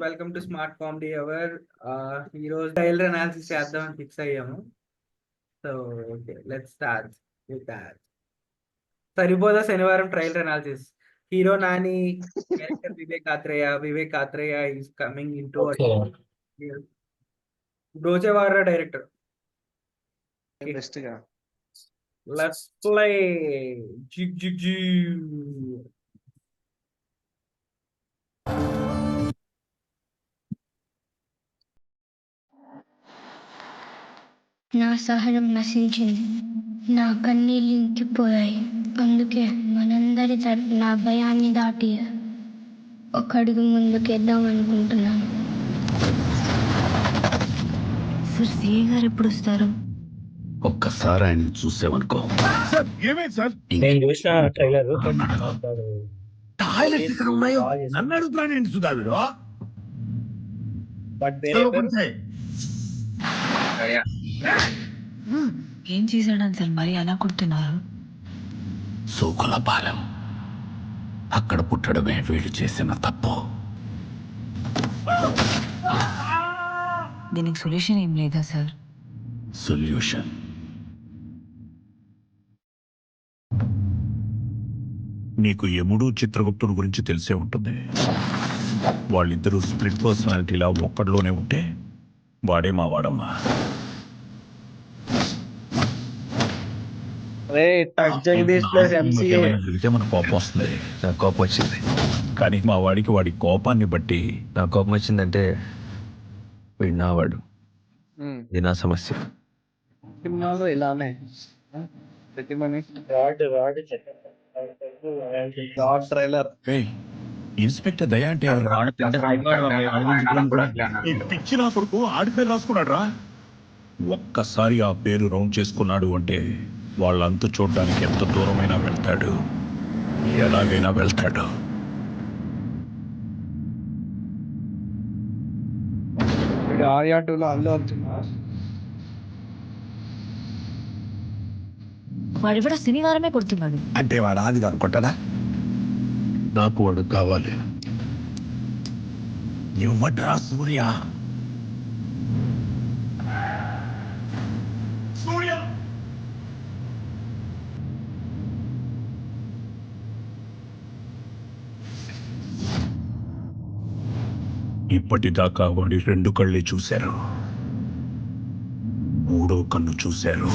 Welcome to smart comedy hour. ఈ రోజు trailer analysis చేద్దామని ఫిక్స్ అయ్యాము. So okay, let's start with that. Saripodhaa Sanivaaram trailer analysis. Hero Nani character Vivek Athreya is coming in to Brochevara director. Best గా let's play. జిగ్ జిగ్ జీ. నా సహనం నశించింది, నా కన్నీళ్ళు ఇంకిపోయాయి. అందుకే మనందరి నా భయాన్ని దాటి ఒక అడుగు ముందుకేద్దాం అనుకుంటున్నాను. సార్, సిఏ గారు ఎప్పుడు వస్తారు? ఒక్కసారి ఆయన చూసేవనుకో. నేను చూసిన ట్రైలర్ టాయిలెట్ ఇక్కడ ఉన్నాయో నన్ను అడుగుతున్నాను సుధావిడు. ఏం చేశాడని సార్ మరి అలా కొడుతున్నారు? సోకులపాలెం అక్కడ పుట్టడమే వీడు చేసిన తప్పు. దీనికి సొల్యూషన్ ఏం లేదా సార్? సొల్యూషన్ నీకు యముడు చిత్రగుప్తుని గురించి తెలిసే ఉంటుంది. వాళ్ళిద్దరూ స్ప్లిట్ పర్సనాలిటీలా ఒక్కడిలోనే ఉంటే వాడే మా వాడమ్మా. వెళ్తే మన కోపం వస్తుంది. నాకు కోపం వచ్చింది. కానీ మా వాడికి వాడి కోపాన్ని బట్టి నాకు కోపం వచ్చిందంటే వీడు నా వాడు. ఇది నా సమస్య. ఇలానే ట్రైలర్ ఇన్స్పెక్టర్ దయా అంటే పిచ్చి నా కొడుకు ఆడి పేరు రాసుకున్నాడు రా. ఒక్కసారి ఆ పేరు రౌండ్ చేసుకున్నాడు అంటే వాళ్ళంతా చూడడానికి ఎంత దూరమైనా వెళ్తాడు, ఎలాగైనా వెళ్తాడు. వాడు కూడా శనివారమే కొడుతున్నాడు అంటే వాడు ఆది అనుకుంటాడా? నాకు వాడు కావాలి. ఇవ్వడ్రా సూర్య. సూర్య ఇప్పటిదాకా వాడి 2 కళ్ళే చూశారు, 3వ కన్ను చూశారు.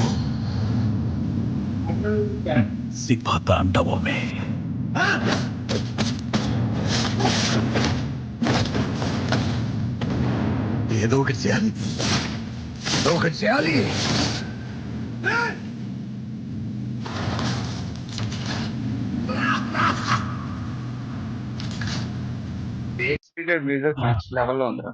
శివతాండవమే. ఏదో ఒకటి చేయాలి, ఏదో ఒకటి చేయాలి. లెవెల్లో ఉందా?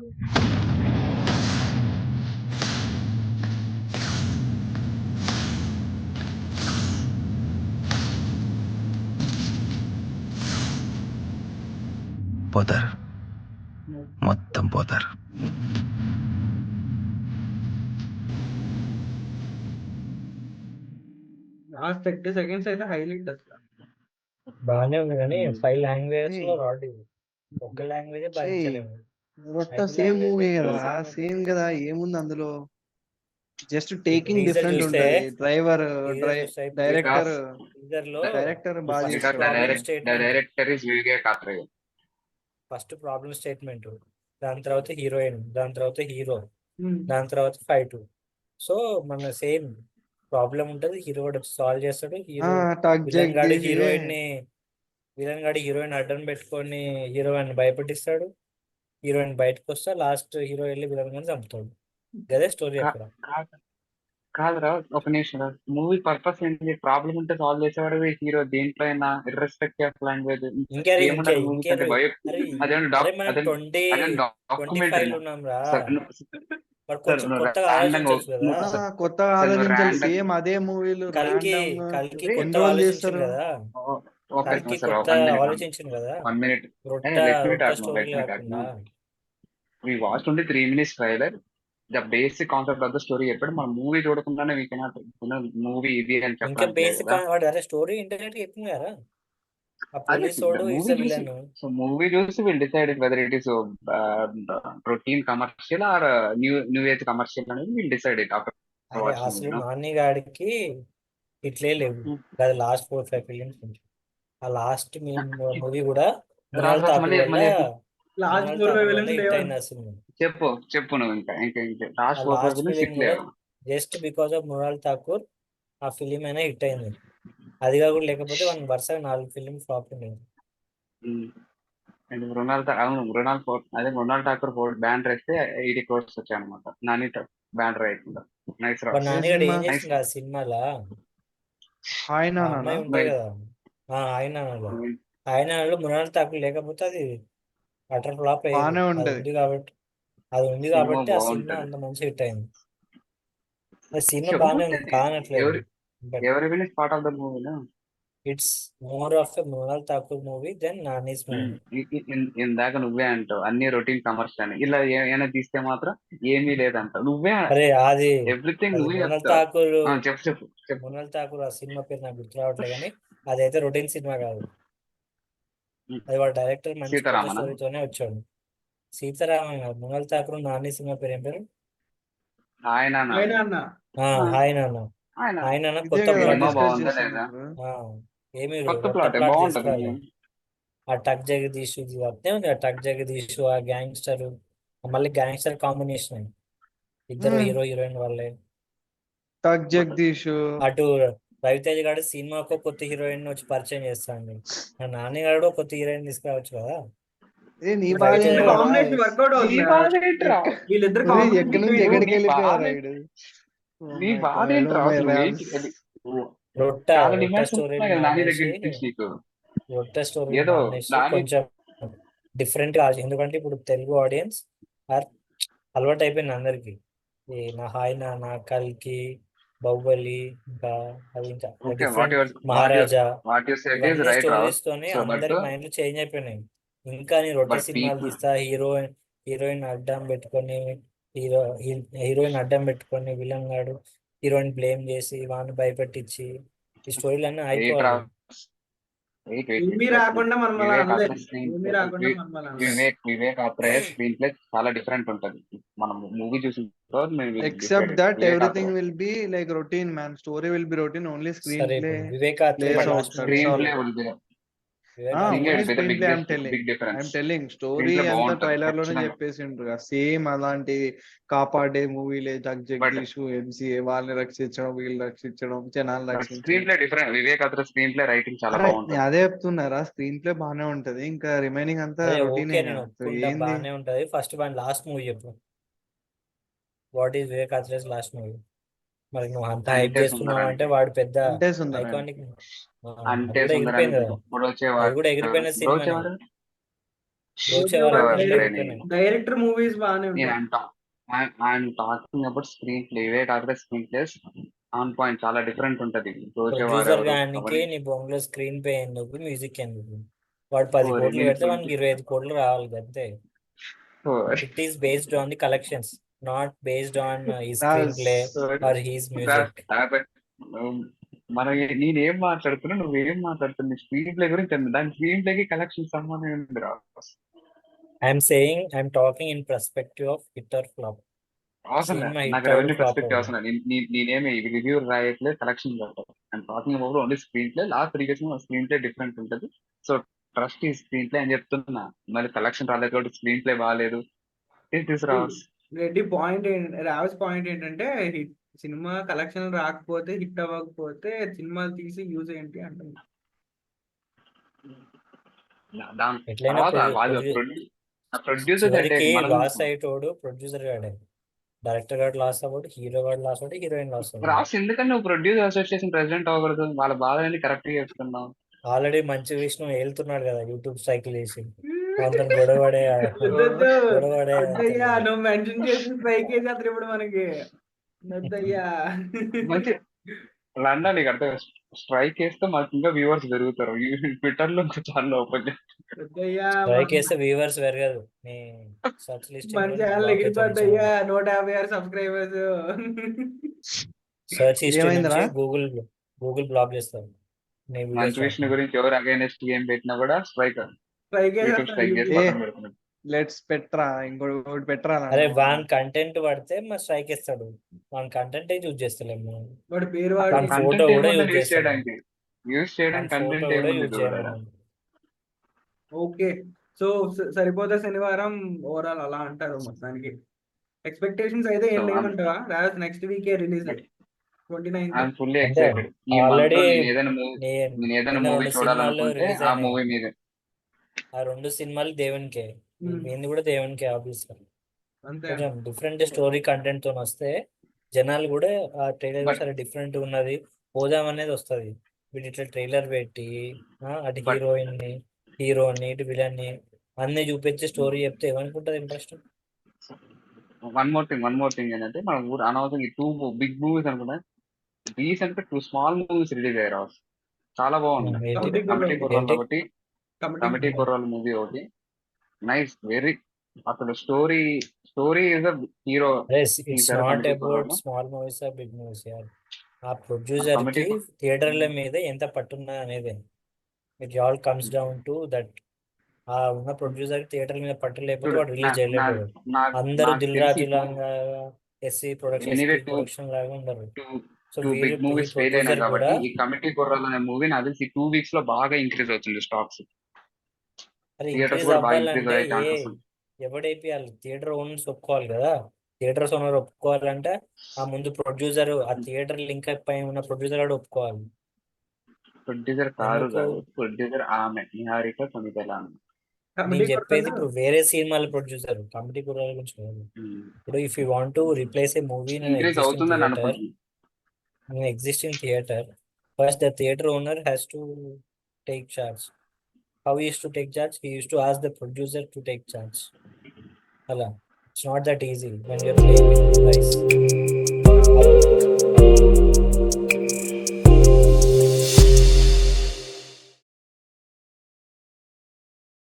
పోతారు, మొత్తం పోతారు. లాస్ట్ 30 seconds అయితే హైలైట్ అసలు. బాగానే ఉంది కానీ 5 లాంగ్వేజెస్ లో రాడ్ ఒక లాంగ్వేజ్ భరించలేము. సేమ్ మూవీ కదా, సేమ్ కదా, ఏముంది అందులో? జస్ట్ టేకింగ్ డిఫరెంట్ ఉంటది. డైరెక్టర్ ఫస్ట్ ప్రాబ్లమ్ స్టేట్మెంట్, దాని తర్వాత హీరోయిన్, దాని తర్వాత హీరో, దాని తర్వాత ఫైట్. సో మన సేమ్ ప్రాబ్లం ఉంటది, హీరో సాల్వ్ చేస్తాడు. విలన్ గాడి హీరోయిన్ అడ్డం పెట్టుకొని హీరోయిన్ భయపెట్టిస్తాడు. హీరోయిన్ బయటకు వస్తా, లాస్ట్ హీరో వెళ్ళి విలన్ గాని చంపుతాడు. అదే స్టోరీ అక్కడ. కాదురా, ఒక నిమిషం. మూవీ పర్పస్ ఏంటి? ప్రాబ్లం ఉంటే సాల్వ్ చేసేవాడు హీరో దేంట్లో అయినా, ఇర్రెస్పెక్టివ్ ఆఫ్ లాంగ్వేజ్. కొత్తగా ఆలోచించాలి. సేమ్ అదే మూవీలు ఆలోచించారు కదా, ఆలోచించింది కదా. We watched only 3 minutes trailer. The basic concept of the story ఎప్పుడు మనం మూవీ చూడకుండానే we cannot మూవీ ఇది అని చెప్పాలి. బేసిక్ స్టోరీ ఇంటర్నెట్ చెప్పింది కదా. ఆ అదే పోలీసోడు ఇస్ మూవీ అ చూసి విలన్. సో మూవీ చూసి will decide whether it is routine commercial or new age commercial అనేది విల్ డిసైడ్ ఇట్ ఆఫ్టర్ అరే వాచింగ్ అసలు నాని గాడికి ఇట్లే లేవు అది లాస్ట్ 4-5 ఫిలిమ్స్ నుంచి. ఆ లాస్ట్ మూవీ కూడా మృణాల్ రాజు ఠాకూర్ మళ్ళీ వల్ల మళ్ళీ లాస్ట్ మృణాల్ 4-5 ఠాకూర్ వల్ల విలన్స్ హిట్ లేవండి. అయింది ఆ సినిమా. చెప్పు నువ్వు ఇంకా ఆ last 4-5 last films film hit కూడా లేవు. Just because of Mrunal Thakur ఆ ఫిలిం అయినా హిట్ అయింది. అది కాకుండా లేకపోతే వన్ వరుసగా 4 ఫిలిం ఫ్లాప్ ఉండేది. అండ్ మృణాల్ ఠాకూర్ బ్యాండ్ వేస్తే 80 crores వచ్చాయి అనమాట. నాని బ్యాండ్ రాయకుండా నైస్ వాడు రాస్. నాన్నగాడు ఏం సినిమా? చేసిండు ఆ సినిమాలో? హాయ్ ఆ నానా అమ్మాయి ఉంటది కదా, ఆయనలో మృణాల్ ఠాకూర్ లేకపోతే అది అటర్ ఫ్లాప్ అయ్యేది. బానే అది ఉంటది. ఉంది కాబట్టి సినిమా ఆ సినిమా బాగుంటది. అంత మంచి హిట్ అయింది. ఆ సినిమా బాగానే ఉంది కానట్లేదు, బట్ ఎవరి విల్ పార్ట్ ఆఫ్ ద మూవీలో it's more of a Mrunal Thakur movie then Nani's movie. ఇందాక నువ్వే అంటావు అన్ని రొటీన్ కమర్షియల్ అని. ఇలా ఏమైనా తీస్తే మాత్రం ఏమీ లేదంటావు నువ్వే. అరే అది ఎవ్రీథింగ్ అది నువ్వే మృణాల్ చెప్తావు. ఠాకూర్ చెప్పు. మృణాల్ ఠాకూర్ ఆ సినిమా పేరు నాకు గుర్తు రావట్లేదు కానీ అదైతే రొటీన్ సినిమా కాదు. అది వాడు డైరెక్టర్ మంచి కొత్త సీతారామనా? స్టోరీతోనే వచ్చాడు. సీతారామన్ కాదు, మృణాల్ ఠాకూర్ నాని సినిమా పేరు ఏం పేరు? ఆయన ఆయన అన్న హాయ్ నాన్న. ఆయన ఇదే కొత్త కదా ప్లాట్. సినిమా డిస్కస్ బాగుందా చేస్తాం లేదా? ఇప్పుడు. ఏమి కొత్త కొత్త ప్లాట్ ప్లాట్ బాగుంటది. తీసుకురాలి. ఆ టక్ జగదీష్ అదే ఉంది, ఆ టక్ జగదీష్ ఆ గ్యాంగ్స్టర్, మళ్ళీ గ్యాంగ్స్టర్ కాంబినేషన్ ఇద్దరు హీరో హీరోయిన్ వాళ్ళే. టక్ జగదీష్ అటు రవితేజ గారు సినిమాకు కొత్త హీరోయిన్ వచ్చి పరిచయం చేస్తాండి. నా నాని గారు కొత్త హీరోయిన్ తీసుకురావచ్చు కదా. నీ ఇప్పుడు బాధ రవితేజ ఏంట్రా? గారు కాంబినేషన్ వర్కౌట్ నీ అవుతుంది. బాధ ఏంట్రా? వీళ్ళిద్దరు ఒరేయ్, ఎక్కడి నుంచి కాంబినేషన్ ఎక్కడికి నీ వెళ్ళిపోయారా బాధ ఈడు? నీ Oh my బాధ God, ఏంట్రా? oh my నువ్వు Rams. చాలా రొట్ట డిమాండ్స్ స్టోరీని ఉన్నాయి కదా నాని దగ్గర మానేసి నుంచి నీకు. స్టోరీని ఏదో మానేసి నాని కొంచెం డిఫరెంట్ గా ఎందుకంటే ఇప్పుడు తెలుగు ఆడియన్స్ అలవాటు అయిపోయింది అందరికి. ఈ నా హాయ్ నా కల్కి, బాహుబలి, ఇంకా అది ఇంకా okay different Maharaja, what you said is ఇవన్నీ రైట్ రాస్. స్టోరీస్ తోని సో అందరి మైండ్లు చేంజ్ అయిపోయినాయి. ఇంకా నేను రొట్టె బట్ సినిమాలు పీపుల్ తీస్తా, హీరోయిన్ అడ్డం పెట్టుకొని, హీరోయిన్ అడ్డం పెట్టుకొని విలన్ గాడు హీరోయిన్ బ్లేమ్ చేసి వాడిని భయపెట్టించి ఈ స్టోరీలన్నీ వెయిట్ అయిపోవాలి. రాస్. వెయిట్ ఏమీ రాకుండా మనం అలా వివేక్ అనలేదు. అత్రే స్క్రీన్ ఏమీ రాకుండా మనం అలా అనలేదు. వివేక్ అత్రే స్క్రీన్ ప్లే చాలా డిఫరెంట్ ఉంటది. మనం మూవీ చూసిన తర్వాత Except that everything will be like routine, man. Story will be routine. Only సరే screenplay ఇప్పుడు Vivek Athreya plays out. Last That's screen all. Play ఉంది. Only Screenplay screenplay big I'm telling. big difference. I'm telling. Story Screenplay అంతా బాగుంటది trailer లోనే ఖచ్చితంగా. చెప్పేసిండ్రు. Same అలాంటి కాపాడే మూవీలే jug Jagadish, MCA వాళ్ళని రక్షించడం, వీళ్ళు రక్షించడం, జనాలు స్క్రీన్ రక్షించడం. Play different. Vivek Athreya screen play writing చాలా అరే బాగుంటది. అదే చెప్తున్నారా, స్క్రీన్ ప్లే బానే ఉంటది. ఇంకా రిమైనింగ్ అంతా అదే రొటీనే ఓకే, నేను కదా. So ఒప్పుకుంటా ఏంది? బాగానే ఉంటది. ఫస్ట్ వన్ లాస్ట్ మూవీ చెప్పు. వాట్ ఈస్ వివేకాత్రేస్ లాస్ట్ మూవీ? మరి నువ్వు అంత హైప్ అంటే చేస్తున్నావు అంటే వాడు పెద్ద అంటే సుందరం. ఐకానిక్. అంటే అది కూడా ఎగిరిపోయింది కదా, ఇప్పుడు అది వచ్చేవారు కూడా ఎగిరిపోయిన ఇప్పుడు సినిమానే. వచ్చేవారు ఎగిరిపోయినాయి. డైరెక్టర్ మూవీస్ బాగానే నేను ఉంటాయి. అంటా I'm talking about screen play. Vivek Athreya screen place on point చాలా డిఫరెంట్ ఉంటది. ప్రొడ్యూసర్ గానికి నీ బొంగులో స్క్రీన్ పే ఎందుకు, మ్యూజిక్ ఎందుకు? వాడు 10 కోట్లు పెడితే వానికి 25 కోట్లు రావాలి అంతే. It is based on the collections, not based on ఈ screen play or his music. మనం నేనేం మాట్లాడుతున్నా నువ్వేం మాట్లాడుతున్నా స్క్రీన్ ప్లే గురించి అంది. దాని స్క్రీన్ ప్లేకి కలెక్షన్ సంబంధం ఉంది రా. I'm talking in perspective of hit or flop. అవసరం లేదు సినిమా నాకు హిట్ రెవెన్యూ ఫ్లాప్ పర్స్పెక్టివ్ అవసరం లేదు. నేనేమి రివ్యూ రాయట్లేదు, కలెక్షన్ పెట్టాలి. And talking about only screen play. Last 3 years screen play different ఉంటుంది. సో ట్రస్ట్ ఈ స్క్రీన్ ప్లే అని చెప్తున్నా. మరి కలెక్షన్ రాలేదు కాబట్టి స్క్రీన్ ప్లే బాగాలేదు. రెడ్డి పాయింట్ రావస్ పాయింట్ ఏంటంటే సినిమా కలెక్షన్ రాకపోతే, హిట్ అవ్వకపోతే సినిమాలు తీసి యూజ్ ఏంటి అంటుంది. ఎట్లయినా ప్రొడ్యూసర్ చివరికి లాస్ అయ్యేటోడు ప్రొడ్యూసర్ గాడే. డైరెక్టర్ గారు లాస్ అవ్వడు, హీరో గారు లాస్ అవ్వడు, హీరోయిన్ లాస్ అవ్వడు. రాసి ఎందుకని నువ్వు ప్రొడ్యూసర్ అసోసియేషన్ ప్రెసిడెంట్ అవ్వకూడదు? వాళ్ళ బాధ అనేది కరెక్ట్ గా చెప్తున్నావు. ఆల్రెడీ మంచి విష్ణు వెళ్తున్నాడు కదా యూట్యూబ్ సైకిల్ వేసి, అందరు గొడవడే వద్దయ్యా, నువ్వు మెన్షన్ చేసిన పైకి అతను ఇప్పుడు మనకి వద్దయ్యా. మంచి లండన్ నీకు అర్థం స్ట్రైక్ వేస్తే మాకు ఇంకా వ్యూవర్స్ పెరుగుతారు. ట్విట్టర్ లో ఛానల్ ఓపెన్ వద్దయ్యా, స్ట్రైక్ వేస్తే వ్యూవర్స్ పెరగదు, నీ సర్చ్ లిస్ట్ మన ఛానల్ ఎగిరిపోద్దయ్యా. 156 సబ్స్క్రైబర్స్. సర్చ్ హిస్టరీ నుంచి ఏమైందిరా? గూగుల్ బ్లాక్ చేస్తారు. నీ మంచు వీడియోస్ విష్ణు గురించి ఎవరు అగైనెస్ట్ గేమ్ పెట్టినా కూడా స్ట్రైక్ స్ట్రైక్ యూట్యూబ్ స్ట్రైక్ చేసి ఏ. పక్కన పెడుతున్నాడు. లెట్స్ పెట్రా ఇంకోటి పెట్టరా అరే వాన్ కంటెంట్ పడితే మరి స్ట్రైక్ ఇస్తాడు. వాన్ కంటెంట్ చూస్ చేస్తలేము మనం. వాడి పేరు వాడి వాడి photo కంటెంట్ కూడా ఏముందని use యూస్ చేయడానికి యూస్ చేయడానికి ఫోటో కంటెంట్ కూడా ఏముంది యూజ్ చూడరా. చేయమన్నాను. ఓకే. సో సరిపోతే శనివారం ఓవరాల్ అలా అంటారు మొత్తానికి. ఎక్స్పెక్టేషన్స్ అయితే ఏం So, లేవంటావా? రాజ్ నెక్స్ట్ వీకే రిలీజ్ 29th. ఐఎమ్ ఫుల్లీ అంటే ఎక్సైటెడ్. ఈ మంత్ ఆల్రెడీ లో నేను ఏదైనా మూవీ నిన్న మూవీ 2 సినిమాలు చూడాలనుకుంటే రిలీజ్ ఆ అయినాయి. మూవీ మీదే. ఆ 2 సినిమాలు దేవునికే. ఏంది కూడా దేవునికే ఆబ్వియస్గా. అంతే. కొంచెం డిఫరెంట్ స్టోరీ కంటెంట్ తో వస్తే జనాలు కూడా ఆ ట్రైలర్ But- సరే డిఫరెంట్ ఉన్నది పోదాం అనేది వస్తుంది. వీటి ఇట్లా ట్రైలర్ పెట్టి అటు But- హీరోని ఇటు విలన్ ని అన్ని చూపించి స్టోరీ చెప్తే ఏమనుకుంటది ఇంట్రెస్ట్. వన్ మోర్ థింగ్ ఏంటంటే మన ఊరు అనవసరం ఈ 2 బిగ్ మూవీస్ అనుకున్నా రీసెంట్ గా 2 స్మాల్ మూవీస్ రిలీజ్ అయ్యారు. చాలా బాగున్నాయి. ఏంటి? కమిటీ కుర్రాళ్ళు ఏంటి? ఒకటి, కమిటీ కమిటీ కుర్రాళ్ళు మూవీ ఒకటి. నైస్, వెరీ అసలు స్టోరీ ఇస్ హీరో. ఇట్స్ తీశారు నాట్ comedy అబౌట్ కుర్రాళ్ళు. Small movies are big movies యార్. ఆ ప్రొడ్యూసర్ కి comedy థియేటర్ల మీద ఎంత పట్టున్నా అనేది it all comes down to that. ఆ ఉన్న ప్రొడ్యూసర్ థియేటర్ మీద పట్టు లేకపోతే వాడు రిలీజ్ చేయలేడు. అందరూ దిల్ రాజు లాగా ఎస్సీ ప్రొడక్షన్ Anyway, ప్రొడక్షన్ లాగా ఉండరు. So two big movies fail అయినాయి ప్రొడ్యూసర్ కాబట్టి కూడా ఈ కమిటీ కుర్రాళ్ళు అనే మూవీ నాకు తెలిసి 2 వీక్స్ లో బాగా ఇంక్రీజ్ అవుతుంది స్టాక్స్. అది థియేటర్స్ ఇంక్రీజ్ కూడా బాగా ఇంక్రీజ్ అవ్వాలంటే అయ్యే ఛాన్సెస్ ఉంది. ఎవడైపోయాలి థియేటర్ ఓనర్స్ ఒప్పుకోవాలి కదా. థియేటర్స్ ఓనర్ ఒప్పుకోవాలంటే ఆ ముందు ప్రొడ్యూసర్ ఆ థియేటర్ లింక్ పై ఉన్న ప్రొడ్యూసర్ కూడా ఒప్పుకోవాలి. ప్రొడ్యూసర్ కారు ఎందుకు? కాదు, ప్రొడ్యూసర్ ఆమె నిహారిక సమితల ఆమె. నేను చెప్పేది ఇప్పుడు వేరే సినిమాల ప్రొడ్యూసర్ కమిటీ కుర్రాల గురించి కాదు. ఇప్పుడు if you want to replace A movie increase అవుతుందని అనుకుంటున్నాను. in existing theater, first the theater owner has to take charge. How he used to take charge? He used to ask the producer to take charge. Hala. It's not that easy when you're playing with price.